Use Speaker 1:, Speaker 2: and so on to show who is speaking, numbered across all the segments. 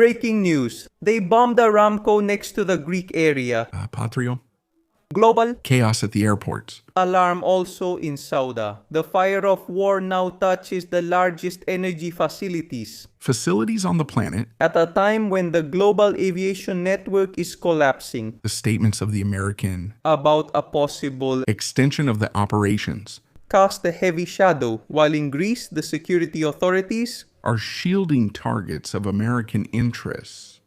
Speaker 1: Breaking news. They bombed Aramco next to the Greek area.
Speaker 2: Patriot.
Speaker 1: Global
Speaker 2: Chaos at the airports.
Speaker 1: alarm also in Sauda. The fire of war now touches the largest energy facilities.
Speaker 2: Facilities on the planet.
Speaker 1: At a time when the global aviation network is collapsing.
Speaker 2: The statements of the American
Speaker 1: About a possible
Speaker 2: extension of the operations
Speaker 1: cast a heavy shadow, while in Greece, the security authorities,
Speaker 2: are shielding targets of American interests.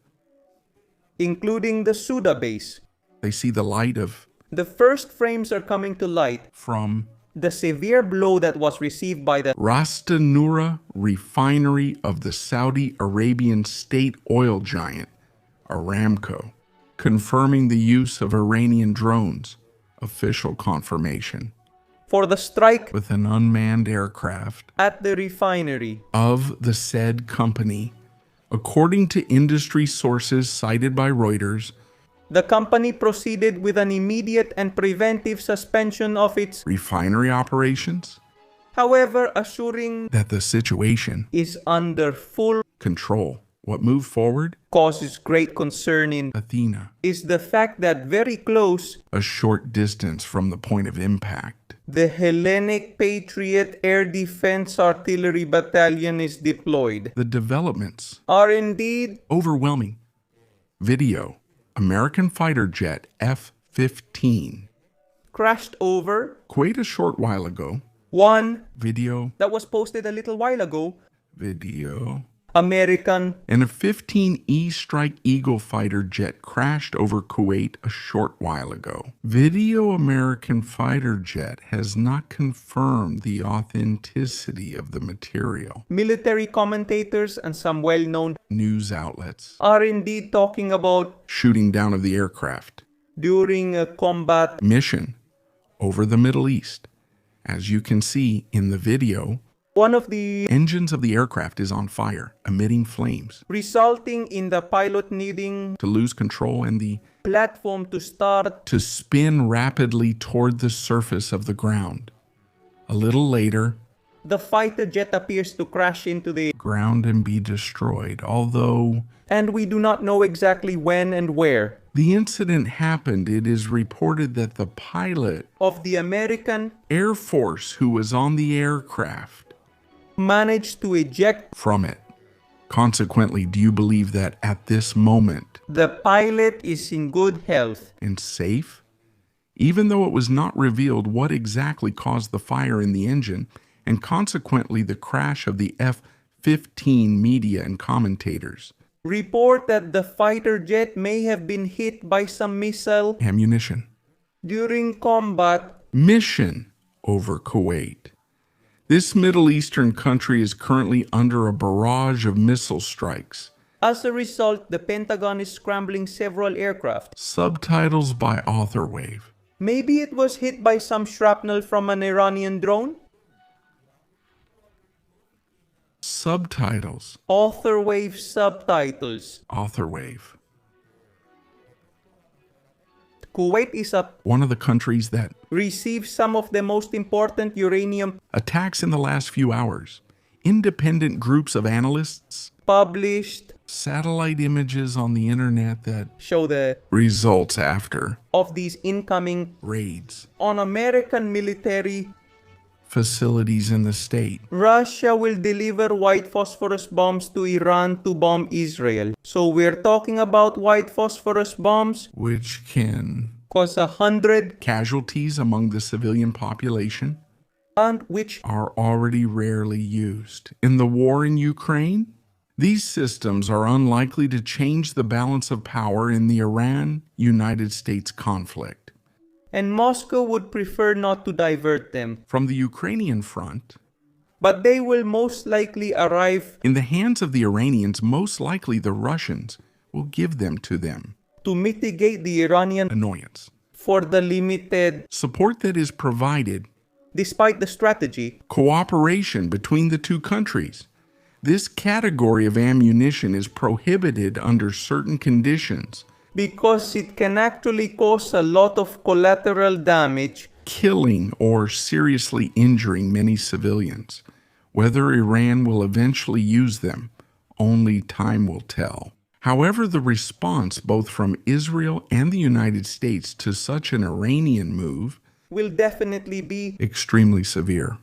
Speaker 1: including the Suda base.
Speaker 2: They see the light of
Speaker 1: The first frames are coming to light.
Speaker 2: from
Speaker 1: The severe blow that was received by the
Speaker 2: Rasta Noura refinery of the Saudi Arabian state oil giant, Aramco, confirming the use of Iranian drones, official confirmation,
Speaker 1: for the strike
Speaker 2: with an unmanned aircraft
Speaker 1: at the refinery.
Speaker 2: of the said company. According to industry sources cited by Reuters,
Speaker 1: The company proceeded with an immediate and preventive suspension of its,
Speaker 2: refinery operations,
Speaker 1: however, assuring
Speaker 2: that the situation
Speaker 1: is under full
Speaker 2: control. What moved forward?
Speaker 1: causes great concern in
Speaker 2: Athena,
Speaker 1: is the fact that very close,
Speaker 2: a short distance from the point of impact.
Speaker 1: the Hellenic Patriot Air Defense Artillery Battalion is deployed.
Speaker 2: The developments,
Speaker 1: Are indeed
Speaker 2: overwhelming. Video, American fighter jet F-15.
Speaker 1: crashed over.
Speaker 2: Kuwait a short while ago.
Speaker 1: One
Speaker 2: Video,
Speaker 1: that was posted a little while ago.
Speaker 2: video.
Speaker 1: American
Speaker 2: And a 15E Strike Eagle fighter jet crashed over Kuwait a short while ago. Video American fighter jet has not confirmed the authenticity of the material.
Speaker 1: military commentators and some well-known
Speaker 2: News outlets.
Speaker 1: are indeed talking about
Speaker 2: Shooting down of the aircraft.
Speaker 1: during a combat
Speaker 2: Mission over the Middle East. As you can see in the video,
Speaker 1: one of the
Speaker 2: engines of the aircraft is on fire, emitting flames.
Speaker 1: resulting in the pilot needing
Speaker 2: To lose control and the
Speaker 1: platform to start
Speaker 2: to spin rapidly toward the surface of the ground. A little later,
Speaker 1: the fighter jet appears to crash into the
Speaker 2: ground and be destroyed, although
Speaker 1: and we do not know exactly when and where
Speaker 2: the incident happened. It is reported that the pilot,
Speaker 1: of the American
Speaker 2: Air Force, who was on the aircraft,
Speaker 1: managed to eject
Speaker 2: from it. Consequently, do you believe that at this moment
Speaker 1: the pilot is in good health
Speaker 2: and safe? Even though it was not revealed what exactly caused the fire in the engine and consequently the crash of the F-15, media and commentators
Speaker 1: report that the fighter jet may have been hit by some missile
Speaker 2: ammunition
Speaker 1: during combat.
Speaker 2: mission over Kuwait. This Middle Eastern country is currently under a barrage of missile strikes.
Speaker 1: As a result, the Pentagon is scrambling several aircraft.
Speaker 2: Subtitles by Authorwave.
Speaker 1: Maybe it was hit by some shrapnel from an Iranian drone?
Speaker 2: Subtitles.
Speaker 1: Authorwave subtitles.
Speaker 2: Authorwave.
Speaker 1: Kuwait is up.
Speaker 2: One of the countries that
Speaker 1: Receives some of the most important uranium
Speaker 2: attacks in the last few hours. Independent groups of analysts,
Speaker 1: published
Speaker 2: satellite images on the internet that
Speaker 1: show the
Speaker 2: results after
Speaker 1: of these incoming
Speaker 2: raids
Speaker 1: on American military.
Speaker 2: facilities in the state.
Speaker 1: Russia will deliver white phosphorus bombs to Iran to bomb Israel. So we're talking about white phosphorus bombs
Speaker 2: Which can
Speaker 1: cause 100
Speaker 2: casualties among the civilian population
Speaker 1: and which
Speaker 2: are already rarely used. In the war in Ukraine, these systems are unlikely to change the balance of power in the Iran-United States conflict.
Speaker 1: and Moscow would prefer not to divert them.
Speaker 2: From the Ukrainian front,
Speaker 1: But they will most likely arrive
Speaker 2: in the hands of the Iranians, most likely the Russians will give them to them.
Speaker 1: to mitigate the Iranian
Speaker 2: Annoyance.
Speaker 1: for the limited,
Speaker 2: Support that is provided.
Speaker 1: despite the strategy,
Speaker 2: Cooperation between the two countries. This category of ammunition is prohibited under certain conditions.
Speaker 1: because it can actually cause a lot of collateral damage,
Speaker 2: Killing or seriously injuring many civilians. Whether Iran will eventually use them only time will tell. However, the response both from Israel and the United States to such an Iranian move
Speaker 1: will definitely be
Speaker 2: extremely severe.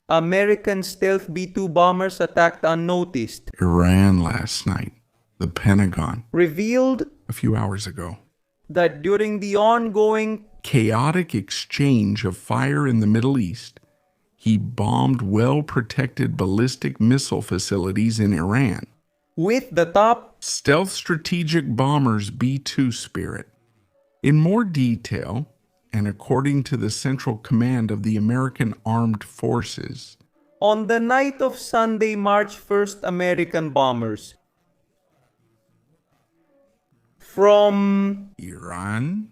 Speaker 1: American stealth B-2 bombers attacked unnoticed.
Speaker 2: Iran last night, the Pentagon,
Speaker 1: Revealed
Speaker 2: a few hours ago.
Speaker 1: that during the ongoing
Speaker 2: Chaotic exchange of fire in the Middle East, he bombed well-protected ballistic missile facilities in Iran.
Speaker 1: with the top
Speaker 2: Stealth strategic bombers B-2 Spirit. In more detail, and according to the Central Command of the American Armed Forces,
Speaker 1: on the night of Sunday, March 1st, American bombers from
Speaker 2: Iran,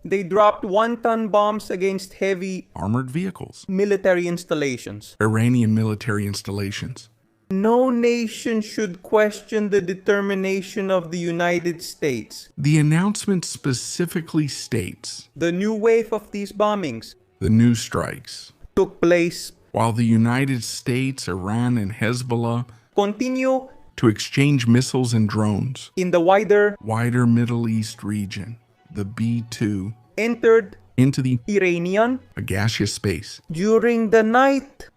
Speaker 1: they dropped 1-ton bombs against heavy
Speaker 2: armored vehicles,
Speaker 1: military installations.
Speaker 2: Iranian military installations.
Speaker 1: No nation should question the determination of the United States.
Speaker 2: The announcement specifically states
Speaker 1: The new wave of these bombings
Speaker 2: the new strikes,
Speaker 1: took place.
Speaker 2: while the United States, Iran, and Hezbollah
Speaker 1: Continue
Speaker 2: to exchange missiles and drones.
Speaker 1: in the
Speaker 2: Wider Middle East region, the B-2
Speaker 1: entered
Speaker 2: into the
Speaker 1: Iranian
Speaker 2: a gaseous space,
Speaker 1: during the night.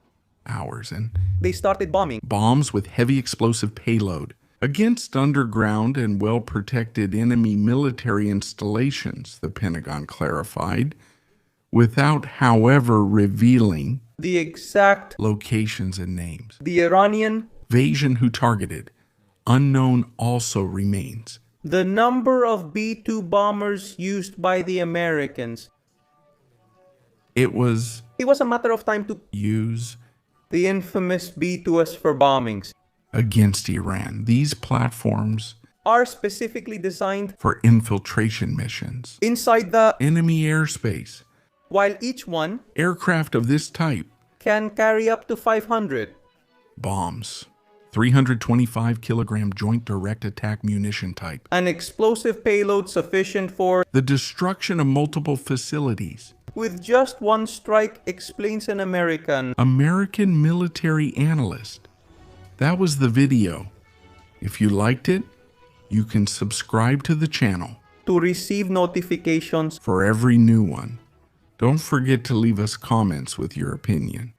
Speaker 2: hours, and
Speaker 1: They started bombing
Speaker 2: bombs with heavy explosive payload against underground and well-protected enemy military installations, the Pentagon clarified, without, however, revealing
Speaker 1: the exact
Speaker 2: locations and names.
Speaker 1: the Iranian.
Speaker 2: Invasion who targeted, unknown also remains.
Speaker 1: The number of B-2 bombers used by the Americans.
Speaker 2: It was
Speaker 1: It was a matter of time to
Speaker 2: use
Speaker 1: the infamous B-2s for bombings
Speaker 2: against Iran. These platforms
Speaker 1: are specifically designed
Speaker 2: for infiltration missions,
Speaker 1: inside the,
Speaker 2: enemy airspace,
Speaker 1: while each one
Speaker 2: aircraft of this type,
Speaker 1: can carry up to 500.
Speaker 2: bombs, 325 kilogram joint direct attack munition type,
Speaker 1: An explosive payload sufficient for,
Speaker 2: the destruction of multiple facilities.
Speaker 1: with just one strike, explains an
Speaker 2: American military analyst. That was the video. If you liked it, you can subscribe to the channel
Speaker 1: to receive notifications.
Speaker 2: for every new one. Don't forget to leave us comments with your opinion.